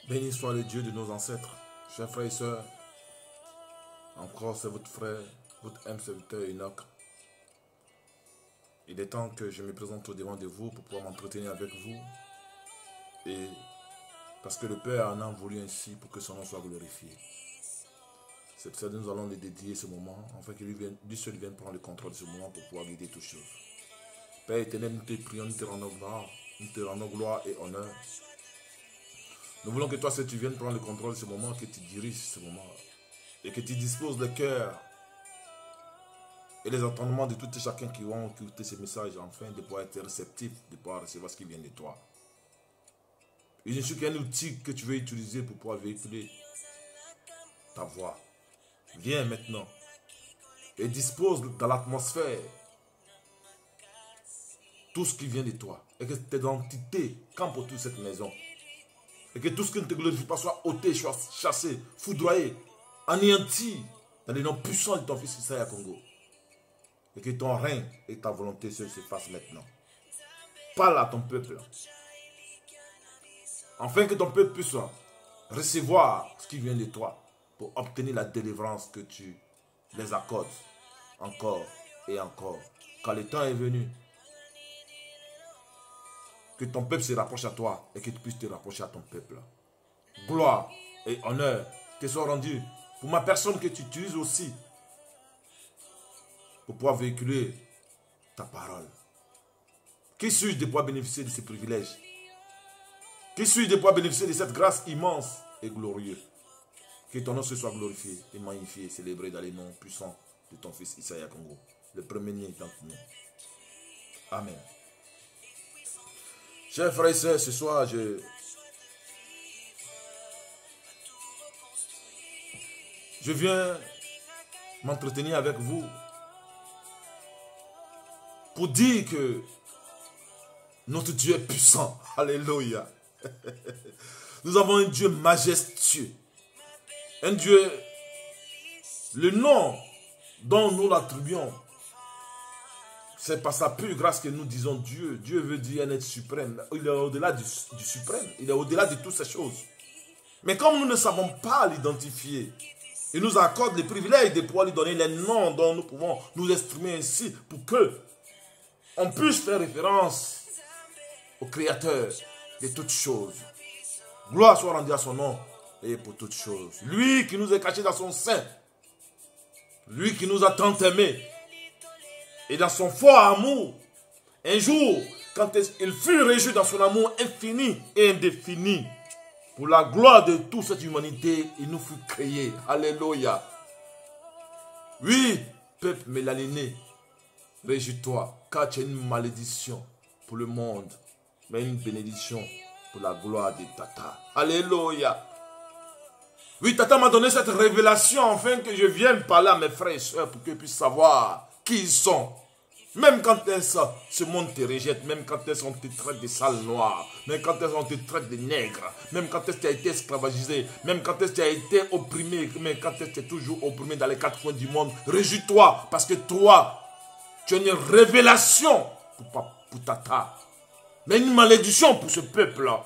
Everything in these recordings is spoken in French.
Béni soit le Dieu de nos ancêtres. Chers frères et sœurs, encore c'est votre frère, votre âme serviteur Enoch. Il est temps que je me présente au devant de vous pour pouvoir m'entretenir avec vous. Et parce que le Père en a voulu ainsi pour que son nom soit glorifié. C'est pour ça que nous allons le dédier ce moment, afin que lui seul vienne prendre le contrôle de ce moment pour pouvoir guider toutes choses. Père éternel, nous te prions, nous te rendons gloire et honneur. Nous voulons que toi, si tu viennes prendre le contrôle de ce moment, que tu diriges ce moment, et que tu disposes le cœur et les entendements de tout et chacun qui vont écouter ces messages, afin de pouvoir être réceptifs, de pouvoir recevoir ce qui vient de toi. Et je suis qu'un outil que tu veux utiliser pour pouvoir véhiculer ta voix. Viens maintenant et dispose dans l'atmosphère tout ce qui vient de toi, et que tes entités campent autour de cette maison. Et que tout ce qui ne te glorifie pas soit ôté, soit chassé, foudroyé, anéanti dans les noms puissants de ton fils Isaiah Congo. Et que ton règne et ta volonté se fassent maintenant. Parle à ton peuple. Afin que ton peuple puisse recevoir ce qui vient de toi pour obtenir la délivrance que tu les accordes encore et encore. Quand le temps est venu, que ton peuple se rapproche à toi et que tu puisses te rapprocher à ton peuple. Gloire et honneur te soient rendus pour ma personne que tu utilises aussi pour pouvoir véhiculer ta parole. Qui suis-je de pouvoir bénéficier de ces privilèges? Qui suis-je de pouvoir bénéficier de cette grâce immense et glorieuse? Que ton nom se soit glorifié et magnifié et célébré dans les noms puissants de ton fils Isaiah Congo, le premier-né d'entre nous. Amen. Chers frères et sœurs, ce soir, je viens m'entretenir avec vous pour dire que notre Dieu est puissant. Alléluia. Nous avons un Dieu majestueux. Un Dieu, le nom dont nous l'attribuons, c'est par sa pure grâce que nous disons Dieu. Dieu veut dire un être suprême. Il est au-delà du suprême. Il est au-delà de toutes ces choses. Mais comme nous ne savons pas l'identifier, il nous accorde le privilège de pouvoir lui donner les noms dont nous pouvons nous exprimer ainsi pour que on puisse faire référence au Créateur de toutes choses. Gloire soit rendue à son nom et pour toutes choses. Lui qui nous est caché dans son sein. Lui qui nous a tant aimés. Et dans son fort amour, un jour, quand il fut réjoui dans son amour infini et indéfini, pour la gloire de toute cette humanité, il nous fut créé. Alléluia. Oui, peuple mélaniné, réjouis-toi, car tu es une malédiction pour le monde, mais une bénédiction pour la gloire de Tata. Alléluia. Oui, Tata m'a donné cette révélation afin que je vienne parler à mes frères et sœurs pour qu'ils puissent savoir qui ils sont. Même quand ce monde te rejette, même quand on te traite de sale noir, même quand on te traite de nègre, même quand tu as été esclavagisé, même quand tu as été opprimé, même quand tu es toujours opprimé dans les quatre coins du monde, réjouis-toi parce que toi, tu as une révélation pour Tata, mais une malédiction pour ce peuple-là,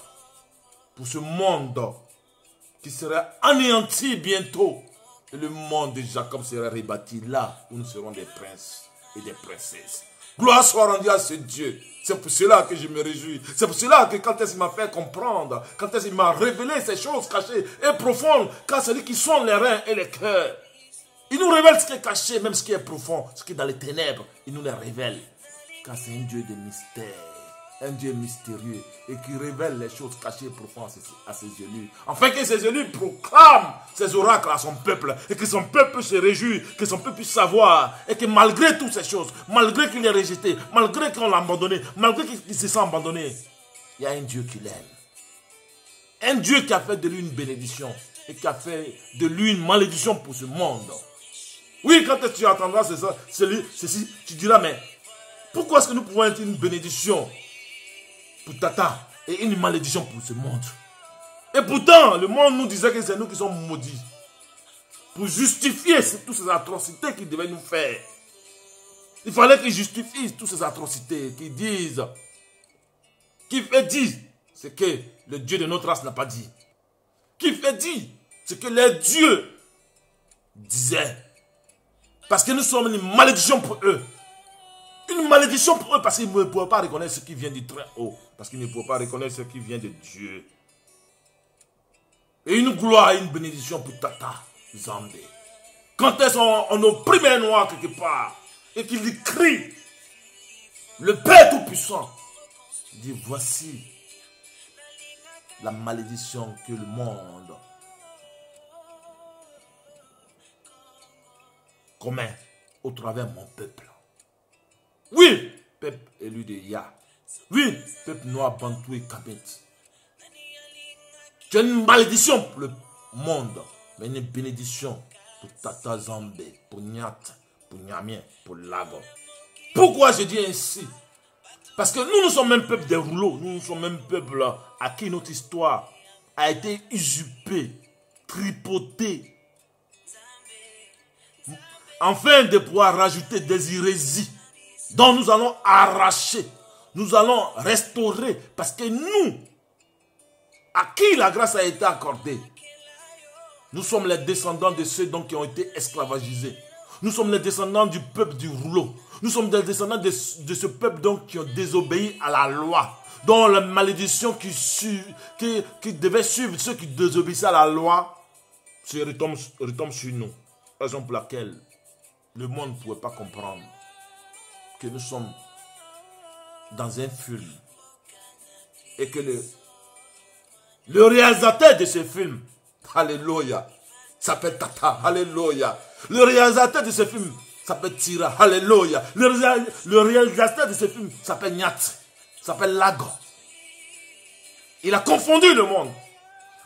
pour ce monde qui serait anéanti bientôt. Et le monde de Jacob sera rebâti là où nous serons des princes et des princesses. Gloire soit rendue à ce Dieu. C'est pour cela que je me réjouis. C'est pour cela que quand il m'a fait comprendre, quand il m'a révélé ces choses cachées et profondes, car c'est lui qui sont les reins et les cœurs. Il nous révèle ce qui est caché, même ce qui est profond, ce qui est dans les ténèbres. Il nous les révèle. Car c'est un Dieu de mystère. Un Dieu mystérieux et qui révèle les choses cachées et profondes à ses élus. Afin que ses élus proclament ses oracles à son peuple et que son peuple se réjouisse, que son peuple puisse savoir et que malgré toutes ces choses, malgré qu'il est rejeté, malgré qu'on l'a abandonné, malgré qu'il se sent abandonné, il y a un Dieu qui l'aime. Un Dieu qui a fait de lui une bénédiction et qui a fait de lui une malédiction pour ce monde. Oui, quand tu entendras ceci, tu diras, mais pourquoi est-ce que nous pouvons être une bénédiction pour Tata et une malédiction pour ce monde? Et pourtant, le monde nous disait que c'est nous qui sommes maudits. Pour justifier toutes ces atrocités qu'il devait nous faire. Il fallait qu'il justifie toutes ces atrocités, qu'il dise, qu'il fait dire ce que le Dieu de notre race n'a pas dit. qui fait dire ce que les dieux disaient. Parce que nous sommes une malédiction pour eux. Une malédiction pour eux parce qu'ils ne pourraient pas reconnaître ce qui vient du très haut. Parce qu'ils ne pourraient pas reconnaître ce qui vient de Dieu. Et une gloire et une bénédiction pour Tata Zambé. Quand est-ce qu'on opprime un noir quelque part et qu'il crie, le Père Tout-Puissant dit voici la malédiction que le monde commet au travers de mon peuple. Oui, peuple élu de Yah. Oui, peuple noir, bantou et kabet. Tu as une malédiction pour le monde, mais une bénédiction pour Tata Zambé, pour Nyat, pour Nyamien, pour Lago. Pourquoi je dis ainsi? Parce que nous sommes même peuple des rouleaux. Nous sommes même peuple à qui notre histoire a été usurpée, tripotée. Afin de pouvoir rajouter des hérésies dont nous allons arracher. Nous allons restaurer. Parce que nous, à qui la grâce a été accordée, nous sommes les descendants de ceux donc qui ont été esclavagisés. Nous sommes les descendants du peuple du rouleau. Nous sommes des descendants de ce peuple donc qui ont désobéi à la loi. Dont la malédiction qui devait suivre ceux qui désobéissaient à la loi retombe sur nous. Raison pour laquelle le monde ne pouvait pas comprendre que nous sommes dans un film. Et que le réalisateur de ce film, alléluia, s'appelle Tata, alléluia. Le réalisateur de ce film s'appelle Tira, alléluia. Le réalisateur de ce film s'appelle Nyat, s'appelle Lago. Il a confondu le monde.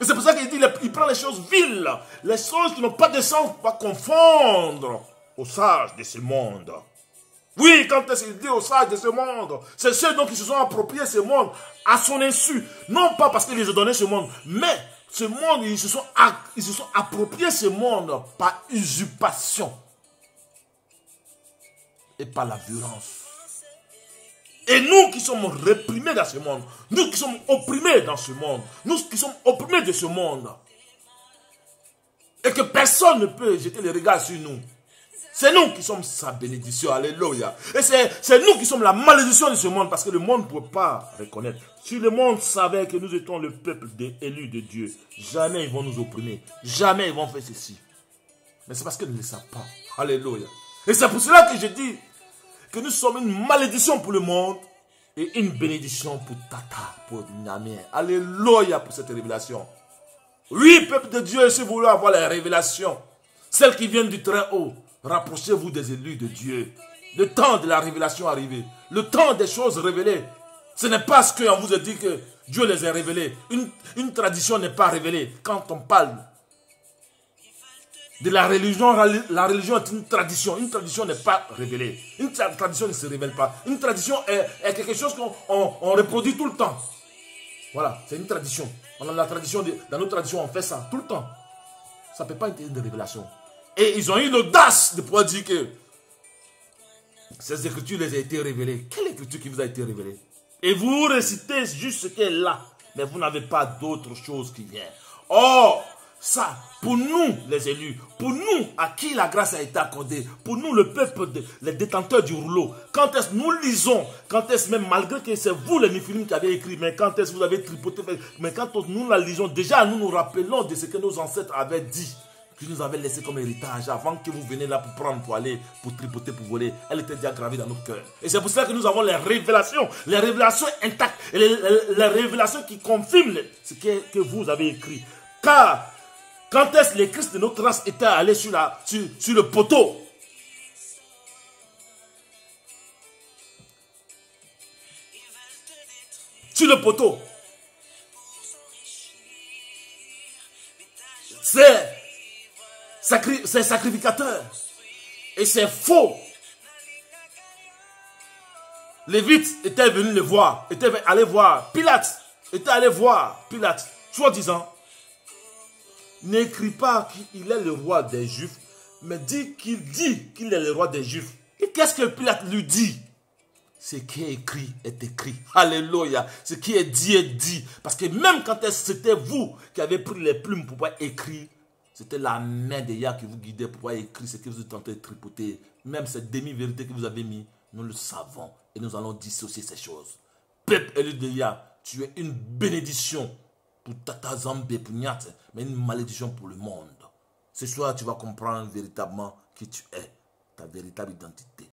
Et c'est pour ça qu'il dit, il prend les choses viles, les choses qui n'ont pas de sens, pour pas confondre aux sages de ce monde. Oui, quand est-ce qu'il dit aux sages de ce monde, c'est ceux donc qui se sont appropriés ce monde à son insu. Non pas parce qu'ils les ont donné ce monde, mais ce monde, ils se sont appropriés ce monde par usurpation et par la violence. Et nous qui sommes réprimés dans ce monde, nous qui sommes opprimés dans ce monde, nous qui sommes opprimés de ce monde, et que personne ne peut jeter les regards sur nous, c'est nous qui sommes sa bénédiction, alléluia. Et c'est nous qui sommes la malédiction de ce monde, parce que le monde ne peut pas reconnaître. Si le monde savait que nous étions le peuple élu de Dieu, jamais ils vont nous opprimer, jamais ils vont faire ceci. Mais c'est parce qu'ils ne le savent pas, alléluia. Et c'est pour cela que je dis que nous sommes une malédiction pour le monde et une bénédiction pour Tata, pour Nyamien. Alléluia pour cette révélation. Oui, peuple de Dieu, si vous voulez avoir les révélations, celles qui viennent du très haut, rapprochez-vous des élus de Dieu. Le temps de la révélation est arrivé. Le temps des choses révélées. Ce n'est pas ce qu'on vous a dit que Dieu les a révélées. Une tradition n'est pas révélée. Quand on parle de la religion est une tradition. Une tradition n'est pas révélée. Une tradition ne se révèle pas. Une tradition est quelque chose qu'on reproduit tout le temps. Voilà, c'est une tradition. Dans notre tradition, on fait ça tout le temps. Ça ne peut pas être une révélation. Et ils ont eu l'audace de pouvoir dire que ces écritures les ont été révélées. Quelle écriture qui vous a été révélée? Et vous récitez juste ce qui est là. Mais vous n'avez pas d'autre chose qui vient. Or, ça, pour nous les élus, pour nous à qui la grâce a été accordée, pour nous le peuple, les détenteurs du rouleau, quand est-ce que nous lisons, quand est-ce même malgré que c'est vous les Néphilim qui avez écrit, mais quand est-ce que vous avez tripoté, mais quand nous la lisons, déjà nous nous rappelons de ce que nos ancêtres avaient dit, qui nous avaient laissé comme héritage avant que vous veniez là pour prendre, pour aller, pour tripoter, pour voler. Elle était déjà gravée dans nos cœurs. Et c'est pour cela que nous avons les révélations intactes, et les révélations qui confirment ce que vous avez écrit. Car quand est-ce que les Christ de notre race étaient allés sur le poteau? Sur le poteau. C'est sacrificateur. Et c'est faux. Lévites étaient venus le voir. Étaient allés voir. Pilate était allé voir Pilate. Soi-disant. N'écrit pas qu'il est le roi des Juifs, mais dit qu'il est le roi des Juifs. Et qu'est-ce que Pilate lui dit? Ce qui est écrit est écrit. Alléluia. Ce qui est dit est dit. Parce que même quand c'était vous qui avez pris les plumes pour pouvoir écrire, c'était la main de Yah qui vous guidait pour pouvoir écrire ce que vous êtes en train de tripoter. Même cette demi-vérité que vous avez mis, nous le savons. Et nous allons dissocier ces choses. Peuple élu de Yah, tu es une bénédiction pour Tata Zambé, pour Nyat, mais une malédiction pour le monde. Ce soir, tu vas comprendre véritablement qui tu es, ta véritable identité.